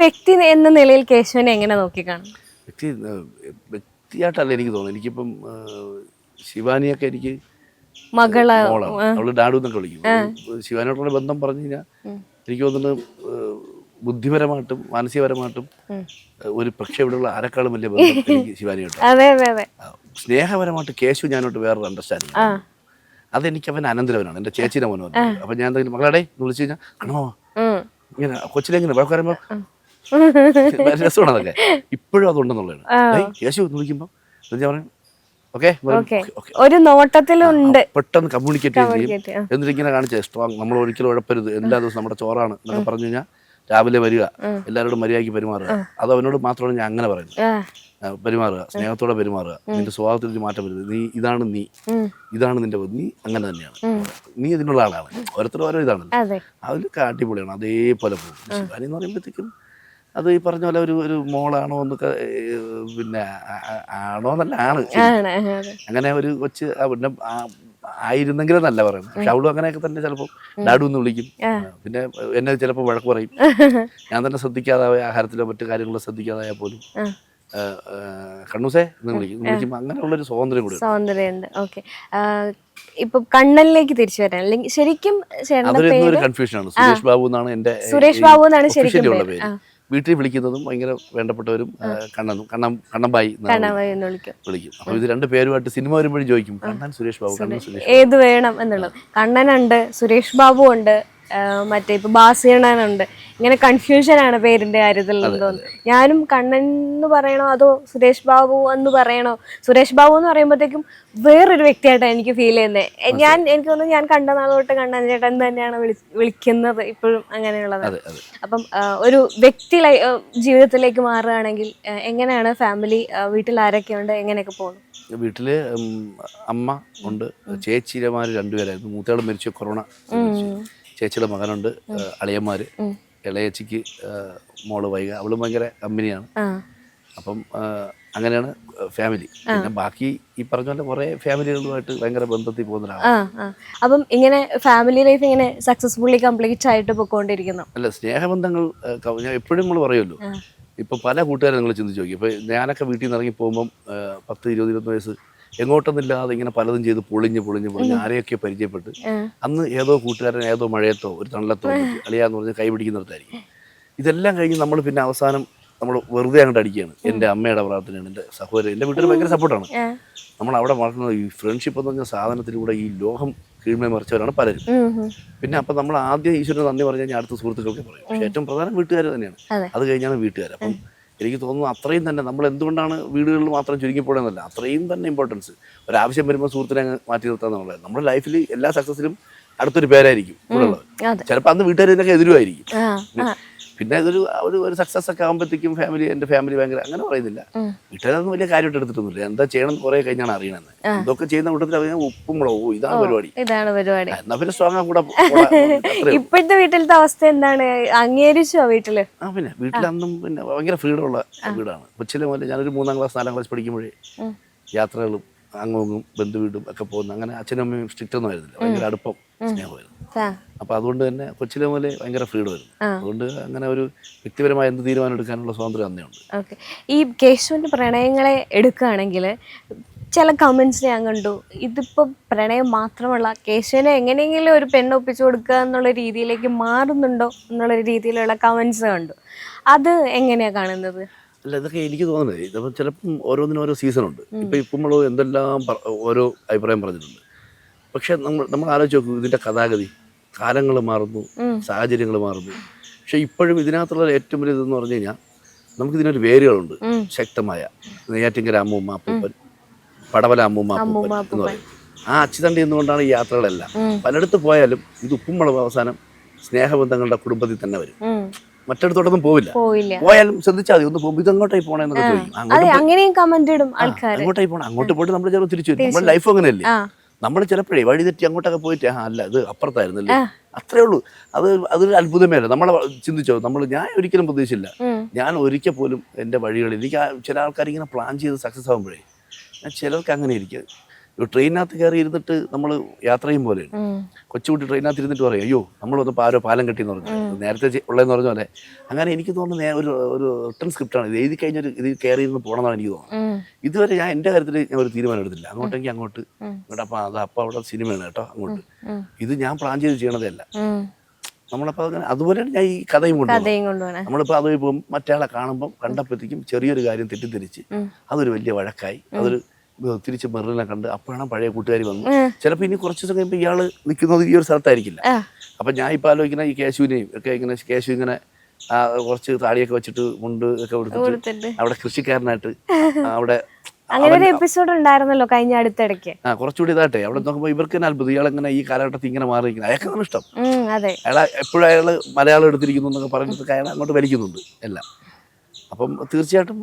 വ്യക്തി എന്ന നിലയിൽ കേശവനെ എങ്ങനെ നോക്കിക്കാണും? വ്യക്തിയായിട്ടല്ല എനിക്ക് തോന്നുന്നു. എനിക്കിപ്പം ശിവാനിയൊക്കെ എനിക്ക് മകളാണ്. അവള് ഡാഡു എന്നൊക്കെ വിളിക്കും. ശിവാനിയോടുള്ള ബന്ധം പറഞ്ഞു കഴിഞ്ഞാൽ എനിക്ക് തോന്നുന്നു ബുദ്ധിപരമായിട്ടും മാനസികപരമായിട്ടും ഒരു പക്ഷേ ഇവിടെയുള്ള ആരെക്കാളും വലിയ ബന്ധം എനിക്ക് ശിവാനിയോട്ട്. സ്നേഹപരമായിട്ട് കേശു ഞാനോട്ട് വേറൊരു അണ്ടർസ്റ്റാൻഡിങ്. അതെനിക്ക് അവൻ അനന്തരവനാണ്, എൻ്റെ ചേച്ചിയുടെ മോനോ. അപ്പം ഞാൻ എന്തെങ്കിലും മകളെ വിളിച്ചു കഴിഞ്ഞാൽ കണോ ഇങ്ങനെ കൊച്ചിലെങ്ങനെ വഴക്ക് പറയുമ്പോൾ രസമാണ് അതൊക്കെ. ഇപ്പോഴും അതുണ്ടെന്നുള്ളതാണ്. കേശു വിളിക്കുമ്പോൾ ഞാൻ പറയും ഒരു നോട്ടത്തിലുണ്ട്, പെട്ടെന്ന് കമ്മ്യൂണിക്കേറ്റ് ചെയ്യും. എന്നിട്ട് ഇങ്ങനെ കാണിച്ചേ സ്ട്രോങ്, നമ്മൾ ഒരിക്കലും ഉഴപ്പരുത്, എല്ലാ ദിവസവും നമ്മുടെ ചോറാണ് എന്നൊക്കെ പറഞ്ഞു കഴിഞ്ഞാൽ രാവിലെ വരിക, എല്ലാവരോടും മര്യാദയ്ക്ക് പെരുമാറുക. അത് അവനോട് മാത്രമാണ് ഞാൻ അങ്ങനെ പറയുന്നത്. പെരുമാറുക, സ്നേഹത്തോടെ പെരുമാറുക, നിന്റെ സ്വഭാവത്തിൽ മാറ്റം വരുന്നത്, നീ ഇതാണ്, ഇതാണ് നിന്റെ, നീ അങ്ങനെ തന്നെയാണ്, നീ ഇതിനുള്ള ആളാണ്. ഓരോരുത്തരും ഓരോ ഇതാണല്ലോ, അതിൽ അടിപൊളിയാണ്. അതേപോലെ പോകും. ശിവാനി എന്ന് പറയുമ്പോഴത്തേക്കും അത് ഈ പറഞ്ഞ പോലെ ഒരു മോളാണോ എന്നൊക്കെ, പിന്നെ ആണോ എന്നല്ല, ആണ്. അങ്ങനെ ഒരു കൊച്ച് പിന്നെ ആയിരുന്നെങ്കിലും നല്ല പറയുന്നത്. പക്ഷെ അവളും അങ്ങനെയൊക്കെ തന്നെ ചിലപ്പോൾ ഡാഡു എന്ന് വിളിക്കും. പിന്നെ എന്നെ ചിലപ്പോൾ വഴക്ക് പറയും. ഞാൻ തന്നെ ശ്രദ്ധിക്കാതായ ആഹാരത്തിലോ മറ്റു കാര്യങ്ങളോ ശ്രദ്ധിക്കാതായാൽ പോലും കണ്ണൂസേ എന്ന് വിളിക്കുമ്പോൾ അങ്ങനെയുള്ളൊരു സ്വാതന്ത്ര്യമുണ്ട്. ഓക്കെ, ഇപ്പൊ കണ്ണനിലേക്ക് തിരിച്ചു വരാൻ, അല്ലെങ്കിൽ ശരിക്കും കൺഫ്യൂഷനാണ്. സുരേഷ് ബാബു എന്നാണ് എൻ്റെ, സുരേഷ് ബാബു എന്നാണ് ശരിക്കും പേര്. വീട്ടിൽ വിളിക്കുന്നതും ഭയങ്കര വേണ്ടപ്പെട്ടവരും കണ്ണമ്പായി വിളിക്കും. അപ്പൊ ഇത് രണ്ട് പേരുമായിട്ട് സിനിമ വരുമ്പോഴും ചോദിക്കും കണ്ണൻ സുരേഷ് ബാബു, കണ്ണൻ സുരേഷ് ഏത് വേണം എന്നുള്ളത്. കണ്ണനുണ്ട്, സുരേഷ് ബാബു ഉണ്ട്, മറ്റേ ഇപ്പൊ ബാസിയണ്ണനുണ്ട്. ഇങ്ങനെ കൺഫ്യൂഷനാണ് പേരിന്റെ കാര്യത്തിൽ തോന്നുന്നു. ഞാനും കണ്ണൻ എന്ന് പറയണോ അതോ സുരേഷ് ബാബു എന്ന് പറയണോ? സുരേഷ് ബാബു എന്ന് പറയുമ്പോഴത്തേക്കും വേറൊരു വ്യക്തിയായിട്ടാണ് എനിക്ക് ഫീൽ ചെയ്യുന്നത്. എനിക്ക് തോന്നുന്നു ഞാൻ കണ്ട നാൾ തൊട്ട് കണ്ണൻ ചേട്ടൻ തന്നെയാണ് വിളിക്കുന്നത് ഇപ്പോഴും, അങ്ങനെയുള്ളതാണ്. അപ്പം ഒരു വ്യക്തി ജീവിതത്തിലേക്ക് മാറുകയാണെങ്കിൽ എങ്ങനെയാണ് ഫാമിലി, വീട്ടിൽ ആരൊക്കെയുണ്ട്, എങ്ങനെയൊക്കെ പോകുന്നു? വീട്ടില് അമ്മ ഉണ്ട്, ചേച്ചിമാര് രണ്ടുപേരായിരുന്നു. മൂത്തയാൾ മരിച്ചു, കൊറോണ. ചേച്ചിയുടെ മകനുണ്ട്, അളിയന്മാര്. ഇളയച്ചിക്ക് മോള് വൈക, അവളും ഭയങ്കര കമ്പനിയാണ്. അപ്പം അങ്ങനെയാണ് ഫാമിലി. പിന്നെ ബാക്കി ഈ പറഞ്ഞ പോലെ കുറെ ഫാമിലികളുമായിട്ട് ഭയങ്കര ബന്ധത്തിൽ പോകുന്നതാണ്. അപ്പം ഇങ്ങനെ ഫാമിലി ലൈഫ് ഇങ്ങനെ സക്സസ്ഫുള്ളി കംപ്ലീറ്റ് ആയിട്ട് പോയിക്കൊണ്ടിരിക്കുന്നു. അല്ല, സ്നേഹബന്ധങ്ങൾ ഞാൻ എപ്പോഴും നമ്മൾ പറയുമല്ലോ, ഇപ്പൊ പല കൂട്ടുകാരും നിങ്ങൾ ചിന്തിച്ച് നോക്കി. ഇപ്പൊ ഞാനൊക്കെ വീട്ടിൽ നിന്ന് ഇറങ്ങി പോകുമ്പോൾ 10, 20, 21 വയസ്സ് എങ്ങോട്ടൊന്നുമില്ലാതെ ഇങ്ങനെ പലതും ചെയ്ത് പൊളിഞ്ഞ് ആരെയൊക്കെ പരിചയപ്പെട്ട്, അന്ന് ഏതോ കൂട്ടുകാരൻ ഏതോ മഴയത്തോ ഒരു തണലത്തോ അളിയാന്ന് പറഞ്ഞ് കൈ പിടിക്കുന്നിടത്തായിരിക്കും. ഇതെല്ലാം കഴിഞ്ഞ് നമ്മൾ പിന്നെ അവസാനം നമ്മൾ വെറുതെ അങ്ങോട്ട് അടിക്കുകയാണ്. എൻ്റെ അമ്മയുടെ പ്രാർത്ഥനയാണ്, എൻ്റെ സഹോദരൻ, എൻ്റെ വീട്ടിൽ ഭയങ്കര സപ്പോർട്ടാണ്. നമ്മൾ അവിടെ വളർത്തുന്നത് ഈ ഫ്രണ്ട്ഷിപ്പ് എന്ന് പറഞ്ഞ സാധനത്തിലൂടെ ഈ ലോകം കീഴ്മേ മറിച്ചവരാണ് പലരും. പിന്നെ അപ്പം നമ്മൾ ആദ്യം ഈശ്വരന് നന്ദി പറഞ്ഞു കഴിഞ്ഞാൽ അടുത്ത സുഹൃത്തുക്കൾക്ക് പറയും. പക്ഷേ ഏറ്റവും പ്രധാനം വീട്ടുകാർ തന്നെയാണ്. അത് കഴിഞ്ഞാണ് വീട്ടുകാർ. അപ്പം എനിക്ക് തോന്നുന്നു അത്രയും തന്നെ നമ്മൾ എന്തുകൊണ്ടാണ് വീടുകളിൽ മാത്രം ചുരുങ്ങിപ്പോണെന്നല്ല, അത്രയും തന്നെ ഇമ്പോർട്ടൻസ് ഒരാവശ്യം വരുമ്പോൾ സുഹൃത്തിനെ മാറ്റി നിർത്താന്നുള്ളത്. നമ്മുടെ ലൈഫിൽ എല്ലാ സക്സസിലും അടുത്തൊരു പേരായിരിക്കും ഇവിടെ ഉള്ളത്. ചിലപ്പോൾ അന്ന് വീട്ടുകാരൊക്കെ എതിരുമായിരിക്കും. പിന്നെ ഇതൊരു ഒരു സക്സസ് ഒക്കെ ആകുമ്പോഴത്തേക്കും എൻ്റെ ഫാമിലി ഭയങ്കര അങ്ങനെ പറയുന്നില്ല. വീട്ടുകാരൊന്നും വലിയ കാര്യമായിട്ട് എടുത്തിട്ടൊന്നുമില്ല. എന്താ ചെയ്യണം കുറെ കഴിഞ്ഞാണ് അറിയണമെന്ന്. ഇതൊക്കെ ചെയ്യുന്ന കൂട്ടത്തിൽ അറിയാൻ ഉപ്പും മുളകും ഇതാണ് പരിപാടി. എന്നാ പിന്നെ സ്ട്രോങ് കൂടെ. ഇപ്പോഴത്തെ വീട്ടിലത്തെ അവസ്ഥ എന്താണ്? അംഗീകരിച്ചോ വീട്ടില്? പിന്നെ വീട്ടിലന്നും പിന്നെ ഭയങ്കര ഫ്രീഡം ഉള്ള വീടാണ്. കൊച്ചിലെ മുതൽ ഞാനൊരു 3ാം ക്ലാസ് 4ാം ക്ലാസ് പഠിക്കുമ്പോഴേ യാത്രകളും അങ്ങും ബന്ധുവീടും ഒക്കെ പോകുന്നു. അങ്ങനെ അച്ഛനും അമ്മയും സ്ട്രിക്റ്റ് ഒന്നും ആയിരുന്നില്ല, ഭയങ്കര അടുപ്പം സ്നേഹമായിരുന്നു. അപ്പൊ അതുകൊണ്ട് തന്നെ കൊച്ചിലെ മുതലേ ഭയങ്കര ഫ്രീഡം ആയിരുന്നു. അതുകൊണ്ട് അങ്ങനെ ഒരു വ്യക്തിപരമായ എന്ത് തീരുമാനം എടുക്കാനുള്ള സ്വാതന്ത്ര്യം തന്നെയുണ്ട്. ഈ കേശുവിന്റെ പ്രണയങ്ങളെ എടുക്കുകയാണെങ്കിൽ ചില കമന്റ്സ് ഞാൻ കണ്ടു, ഇതിപ്പോ പ്രണയം മാത്രമല്ല, കേശുവിനെ എങ്ങനെയെങ്കിലും ഒരു പെണ്ണൊപ്പിച്ചു കൊടുക്കുക എന്നുള്ള രീതിയിലേക്ക് മാറുന്നുണ്ടോ എന്നുള്ള രീതിയിലുള്ള കമന്റ്സ് കണ്ടു. അത് എങ്ങനെയാ കാണുന്നത്? അല്ല, ഇതൊക്കെ എനിക്ക് തോന്നുന്നത് ഇപ്പം ചിലപ്പം ഓരോന്നിനും ഓരോ സീസണുണ്ട്. ഇപ്പം നമ്മൾ എന്തെല്ലാം ഓരോ അഭിപ്രായം പറഞ്ഞിട്ടുണ്ട്. പക്ഷെ നമ്മൾ ആലോചിച്ച് നോക്കൂ, ഇതിൻ്റെ കഥാഗതി, കാലങ്ങൾ മാറുന്നു, സാഹചര്യങ്ങൾ മാറുന്നു. പക്ഷെ ഇപ്പോഴും ഇതിനകത്തുള്ള ഏറ്റവും വലിയ ഇതെന്ന് പറഞ്ഞു കഴിഞ്ഞാൽ നമുക്കിതിനൊരു വേരുകളുണ്ട് ശക്തമായ. നെയ്യാറ്റിൻകര അമ്മൂമ്മ അപ്പൂപ്പൻ, പടവല അമ്മൂമ്മ അപ്പൂപ്പൻ എന്ന് പറയും. ആ അച്ചുതണ്ടി എന്നുകൊണ്ടാണ് ഈ യാത്രകളെല്ലാം. പലയിടത്ത് പോയാലും ഇത് ഉപ്പും മുളകും അവസാനം സ്നേഹബന്ധങ്ങളുടെ കുടുംബത്തിൽ തന്നെ വരും. മറ്റിടത്തോട്ടൊന്നും പോവില്ല. പോയാലും ശ്രദ്ധിച്ചാൽ മതി, ഒന്ന് പോകുമ്പോൾ ഇതെങ്ങോട്ടായി പോകണമെന്നൊക്കെ ചോദിക്കും. അങ്ങോട്ടായി പോകണം, അങ്ങോട്ട് പോയിട്ട് നമ്മൾ ചിലപ്പോൾ തിരിച്ചു വരും. നമ്മുടെ ലൈഫ് അങ്ങനെയല്ലേ. നമ്മൾ ചിലപ്പോഴേ വഴി തെറ്റി അങ്ങോട്ടൊക്കെ പോയിട്ട് അല്ല ഇത് അപ്പുറത്തായിരുന്നല്ലേ, അത്രേ ഉള്ളൂ. അതൊരു അത്ഭുതമേ അല്ല. നമ്മളെ ചിന്തിച്ചോ, ഞാൻ ഒരിക്കലും പ്രതീക്ഷിച്ചില്ല. ഞാൻ ഒരിക്കൽ പോലും എൻ്റെ വഴികളിൽ എനിക്ക് ചില ആൾക്കാർ ഇങ്ങനെ പ്ലാൻ ചെയ്ത് സക്സസ് ആകുമ്പോഴേ ചിലർക്ക് അങ്ങനെ ഇരിക്കും. ഒരു ട്രെയിനകത്ത് കയറി ഇരുന്നിട്ട് നമ്മൾ യാത്ര ചെയ്യും പോലെ കൊച്ചുകുട്ടി ട്രെയിനകത്ത് ഇരുന്നിട്ട് പറയും അയ്യോ നമ്മൾ വന്നപ്പോൾ ആരോ പാലം കെട്ടിയെന്ന് പറഞ്ഞു, നേരത്തെ ഉള്ളതെന്ന് പറഞ്ഞ പോലെ. അങ്ങനെ എനിക്ക് തോന്നുന്നത് ഒരു റിട്ടേൺ സ്ക്രിപ്റ്റാണ് ഇത്. എഴുതി കഴിഞ്ഞൊരു ഇത് കയറി ഇരുന്ന് പോകണമെന്നാണ് എനിക്ക് തോന്നുന്നത്. ഇതുവരെ ഞാൻ എൻ്റെ കാര്യത്തിൽ ഞാൻ ഒരു തീരുമാനം എടുത്തില്ല. അങ്ങോട്ടെങ്കിൽ അങ്ങോട്ട് അപ്പം അപ്പം അവിടെ സിനിമയാണ് കേട്ടോ അങ്ങോട്ട്. ഇത് ഞാൻ പ്ലാൻ ചെയ്ത് ചെയ്യണതല്ല. നമ്മളപ്പോൾ അങ്ങനെ അതുപോലെയാണ് ഞാൻ ഈ കഥയും കൊണ്ടുപോകുന്നത്. നമ്മളിപ്പോൾ അത് പോകും മറ്റയാളെ കാണുമ്പം കണ്ടപ്പോഴത്തേക്കും ചെറിയൊരു കാര്യം തെറ്റിദ്ധരിച്ച് അതൊരു വലിയ വഴക്കായി, അതൊരു തിരിച്ച് മെറിനെ കണ്ട് അപ്പോഴാണ് പഴയ കൂട്ടുകാരി വന്നു. ചിലപ്പോൾ ഇനി കുറച്ച് ദിവസം കഴിയുമ്പോൾ ഇയാൾ നിൽക്കുന്നത് ഈ ഒരു സ്ഥലത്തായിരിക്കില്ല. അപ്പം ഞാൻ ഇപ്പോൾ ആലോചിക്കുന്ന ഈ കേശുവിനെയും ഒക്കെ ഇങ്ങനെ കേശു ഇങ്ങനെ കുറച്ച് താടിയൊക്കെ വെച്ചിട്ട് മുണ്ട് ഒക്കെ കൊടുത്തിട്ട് അവിടെ കൃഷിക്കാരനായിട്ട് അവിടെ അങ്ങനെ ഒരു എപ്പിസോഡ് ഉണ്ടായിരുന്നല്ലോ കഴിഞ്ഞ അടുത്തിടയ്ക്ക്. കുറച്ചുകൂടി ഇതാട്ടെ അവിടെ നോക്കുമ്പോൾ ഇവർക്ക് തന്നെ അത്ഭുതം, ഇയാളെങ്ങനെ ഈ കാലഘട്ടത്തിൽ ഇങ്ങനെ മാറിയിരിക്കുന്നത്. അയാൾക്കാണ് ഇഷ്ടം. അയാൾ എപ്പോഴും അയാൾ മലയാളം എടുത്തിരിക്കുന്നു എന്നൊക്കെ പറഞ്ഞിട്ട് അയാൾ അങ്ങോട്ട് വലിക്കുന്നുണ്ട് എല്ലാം. അപ്പം തീർച്ചയായിട്ടും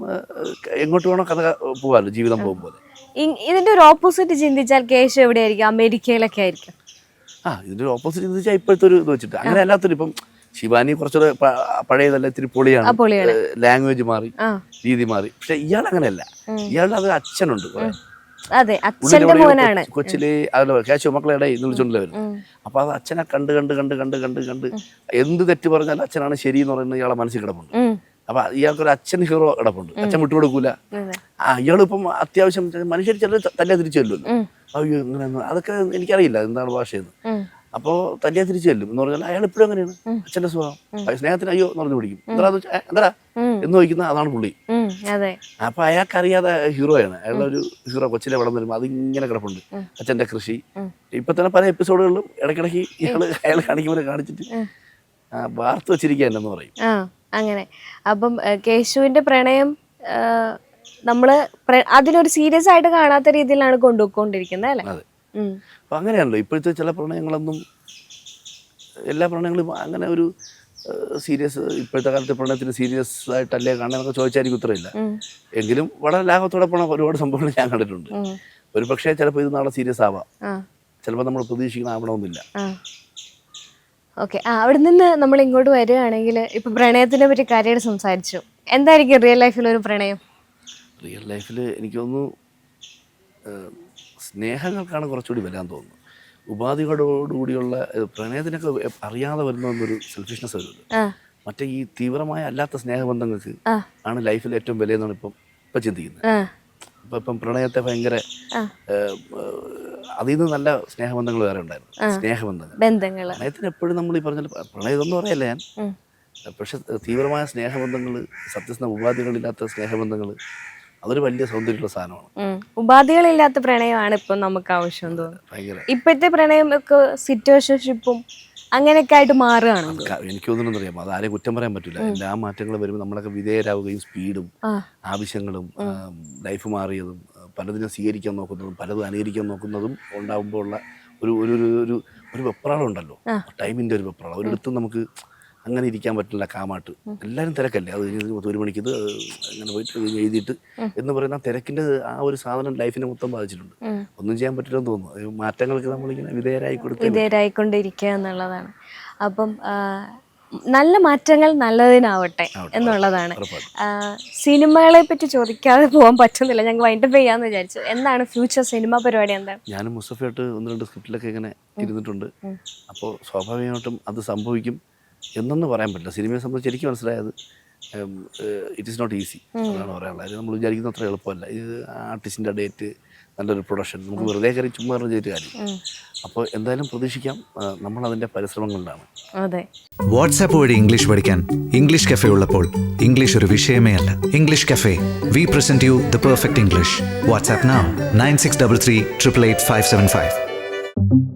എങ്ങോട്ട് വേണോ കഥ പോകാമല്ലോ ജീവിതം പോകുമ്പോൾ. ഇതിന്റെ ഒരു ഓപ്പോസിറ്റ് ചിന്തിച്ചാൽ കേശു എവിടെയായിരിക്കും? അമേരിക്കയിലൊക്കെ ആയിരിക്കും. ഇതിന്റെ ഒരു ഓപ്പോസിറ്റ് ചിന്തിച്ചാൽ ഇപ്പോഴത്തെ ഒരു ഇത് വെച്ചിട്ട് അങ്ങനെ അല്ലാത്തൊരു ഇപ്പം ശിവാനി കുറച്ചുകൂടെ പഴയതല്ല, ഇത്തിരി പൊളിയാണ്, ലാംഗ്വേജ് മാറി, രീതി മാറി. പക്ഷെ ഇയാൾ അങ്ങനെയല്ല. ഇയാളുടെ അത് അച്ഛനുണ്ട് കൊച്ചിലെ കേശു മക്കളെ ഇടയിൽ വിളിച്ചോണ്ടല്ലേ വരും. അപ്പൊ അത് അച്ഛനെ കണ്ട് കണ്ട് കണ്ട് കണ്ട് കണ്ട് കണ്ട് എന്ത് തെറ്റ് പറഞ്ഞാൽ അച്ഛനാണ് ശരി എന്ന് പറയുന്നത് ഇയാളെ മനസ്സിൽ കിടപ്പുണ്ട്. അപ്പൊ ഇയാൾക്കൊരു അച്ഛൻ ഹീറോ കിടപ്പുണ്ട്. അച്ഛൻ വിട്ടുകൊടുക്കൂല. ഇയാളിപ്പം അത്യാവശ്യം മനുഷ്യർ ചിലർ തന്നെ തിരിച്ചു ചെല്ലുമല്ലോ. അയ്യോ ഇങ്ങനെ അതൊക്കെ എനിക്കറിയില്ല എന്താണ് ഭാഷയെന്ന്. അപ്പോൾ തന്നെ തിരിച്ചു ചെല്ലും എന്ന് പറഞ്ഞാൽ അയാൾ എപ്പോഴും അങ്ങനെയാണ്. അച്ഛന്റെ സ്വഭാവം സ്നേഹത്തിന് അയ്യോ എന്ന് പറഞ്ഞു പിടിക്കും. എന്താ എന്ന് ചോദിക്കുന്ന അതാണ് പുള്ളി. അപ്പൊ അയാൾക്കറിയാതെ ഹീറോയാണ്. അയാളുടെ ഒരു ഹീറോ കൊച്ചിലെ വളം വരുമ്പോൾ അതിങ്ങനെ കിടപ്പുണ്ട്. അച്ഛന്റെ കൃഷി ഇപ്പൊ തന്നെ പല എപ്പിസോഡുകളിലും ഇടയ്ക്കിടയ്ക്ക് അയാൾ കാണിക്കുമ്പോൾ കാണിച്ചിട്ട് വാർത്ത വെച്ചിരിക്കുക എന്ന് പറയും. അങ്ങനെ അപ്പം കേശുവിന്റെ പ്രണയം നമ്മള് അതിനൊരു സീരിയസ് ആയിട്ട് കാണാത്ത രീതിയിലാണ് കൊണ്ടുപോയിക്കൊണ്ടിരിക്കുന്നത് അല്ലേ? അതെ. അപ്പൊ അങ്ങനെയാണല്ലോ ഇപ്പോഴത്തെ ചില പ്രണയങ്ങളൊന്നും, എല്ലാ പ്രണയങ്ങളും അങ്ങനെ ഒരു സീരിയസ്, ഇപ്പോഴത്തെ കാലത്തെ പ്രണയത്തിന് സീരിയസ് ആയിട്ടല്ലേ കാണാനൊക്കെ ചോദിച്ചായിരിക്കും ഉത്തരമില്ല. എങ്കിലും വളരെ ലാഘവത്തോടെ പോണ ഒരുപാട് സംഭവങ്ങൾ ഞാൻ കണ്ടിട്ടുണ്ട്. ഒരു പക്ഷേ ചിലപ്പോൾ ഇത് നാളെ സീരിയസ് ആവാം, ചിലപ്പോൾ നമ്മൾ പ്രതീക്ഷിക്കുന്ന ആവണമെന്നില്ല. ഓക്കെ, അവിടെ നിന്ന് നമ്മൾ ഇങ്ങോട്ട് വരികയാണെങ്കിൽ ഇപ്പൊ പ്രണയത്തിനെ പറ്റി കാര്യമായിട്ട് സംസാരിച്ചു. എന്തായിരിക്കും റിയൽ ലൈഫിൽ ഒരു പ്രണയം? റിയൽ ലൈഫിൽ എനിക്ക് തോന്നുന്നു സ്നേഹങ്ങൾക്കാണ് കുറച്ചുകൂടി വരാൻ തോന്നുന്നു. ഉപാധികളോടുകൂടിയുള്ള പ്രണയത്തിനൊക്കെ അറിയാതെ വരുന്നൊരു സെൽഫിഷ്നെസ് വരുന്നത്. മറ്റേ ഈ തീവ്രമായ അല്ലാത്ത സ്നേഹബന്ധങ്ങൾക്ക് ആണ് ലൈഫിൽ ഏറ്റവും വിലയെന്നാണ് ഇപ്പം ചിന്തിക്കുന്നത്. ഇപ്പം പ്രണയത്തെ ഭയങ്കര അതിൽ നിന്ന് നല്ല സ്നേഹബന്ധങ്ങൾ വേറെ ഉണ്ടായിരുന്നു. സ്നേഹബന്ധങ്ങൾ പ്രണയത്തിന് എപ്പോഴും നമ്മൾ ഈ പറഞ്ഞ പ്രണയം എന്ന് പറയല്ല ഞാൻ. പക്ഷെ തീവ്രമായ സ്നേഹബന്ധങ്ങൾ, സത്യസ്നേഹ ഉപാധികളില്ലാത്ത സ്നേഹബന്ധങ്ങൾ, അതൊരു വലിയ സൗന്ദര്യമുള്ള സാധനമാണ്. ഉപാധികളില്ലാത്ത പ്രണയമാണ് ഇപ്പം നമുക്ക് ആവശ്യം തോന്നുന്നു. ഇപ്പോഴത്തെ പ്രണയം ഒക്കെ സിറ്റുവേഷൻഷിപ്പും അങ്ങനെയൊക്കെ ആയിട്ട് മാറുകയാണ്. എനിക്ക് തോന്നുന്നു അറിയാമോ, അത് ആരെയും കുറ്റം പറയാൻ പറ്റില്ല. എല്ലാ മാറ്റങ്ങളും വരുമ്പോൾ നമ്മളൊക്കെ വിധേയരാവുകയും സ്പീഡും ആവശ്യങ്ങളും ലൈഫ് മാറിയതും പലതിനും സ്വീകരിക്കാൻ നോക്കുന്നതും പലതും അനുകരിക്കാൻ നോക്കുന്നതും ഉണ്ടാകുമ്പോൾ ഉള്ള ഒരു വെപ്രാളം ഉണ്ടല്ലോ, ടൈമിൻ്റെ ഒരു വെപ്രാളം. ഒരിടത്തും നമുക്ക് അങ്ങനെ ഇരിക്കാൻ പറ്റില്ല കാമാട്ട്. എല്ലാവരും തിരക്കല്ലേ, അത് കഴിഞ്ഞ് 1 മണിക്ക് ഇത് അങ്ങനെ പോയിട്ട് എഴുതിയിട്ട് എന്ന് പറയുന്ന തിരക്കിൻ്റെ ആ ഒരു സാധനം ലൈഫിനെ മൊത്തം ബാധിച്ചിട്ടുണ്ട്. ഒന്നും ചെയ്യാൻ പറ്റില്ലെന്ന് തോന്നുന്നു. മാറ്റങ്ങൾക്ക് നമ്മളിങ്ങനെ വിധേയരായിക്കൊണ്ടിരിക്കുക എന്നുള്ളതാണ്. അപ്പം നല്ല മാറ്റങ്ങൾ നല്ലതിനാവട്ടെ എന്നുള്ളതാണ്. സിനിമകളെ പറ്റി ചോദിക്കാതെ പോകാൻ പറ്റുന്നില്ല, ഞങ്ങൾ വൈൻഡപ്പ് ചെയ്യാന്ന് വിചാരിച്ചു. എന്താണ് ഫ്യൂച്ചർ സിനിമ പരിപാടി? എന്താണ്? ഞാനും മുസ്തഫയായിട്ട് 1-2 സ്ക്രിപ്റ്റിലൊക്കെ ഇങ്ങനെ ഇരുന്നിട്ടുണ്ട്. അപ്പോൾ സ്വാഭാവികമായിട്ടും അത് സംഭവിക്കും എന്നൊന്നും പറയാൻ പറ്റില്ല. സിനിമയെ സംബന്ധിച്ച് എനിക്ക് മനസ്സിലായത് ഇറ്റ് ഈസ് നോട്ട് ഈസി എന്നാണ് പറയാനുള്ളത്. നമ്മൾ വിചാരിക്കുന്ന അത്ര എളുപ്പമല്ല. ഇത് ആർട്ടിസ്റ്റിൻ്റെ ഡേറ്റ്, നല്ലൊരു പ്രൊഡക്ഷൻ, നമുക്ക് വെറുതെ കയറി ചുമ്മാ ചെയ്തിട്ട് കാര്യം. അപ്പോൾ എന്തായാലും പ്രതീക്ഷിക്കാം, നമ്മൾ അതിൻ്റെ പരിശ്രമങ്ങളിലാണ്. അതെ, വാട്സാപ്പ് വഴി ഇംഗ്ലീഷ് പഠിക്കാൻ ഇംഗ്ലീഷ് കഫേ ഉള്ളപ്പോൾ ഇംഗ്ലീഷ് ഒരു വിഷയമേ അല്ല. English cafe, we present you the perfect English. WhatsApp now 9633 888 575.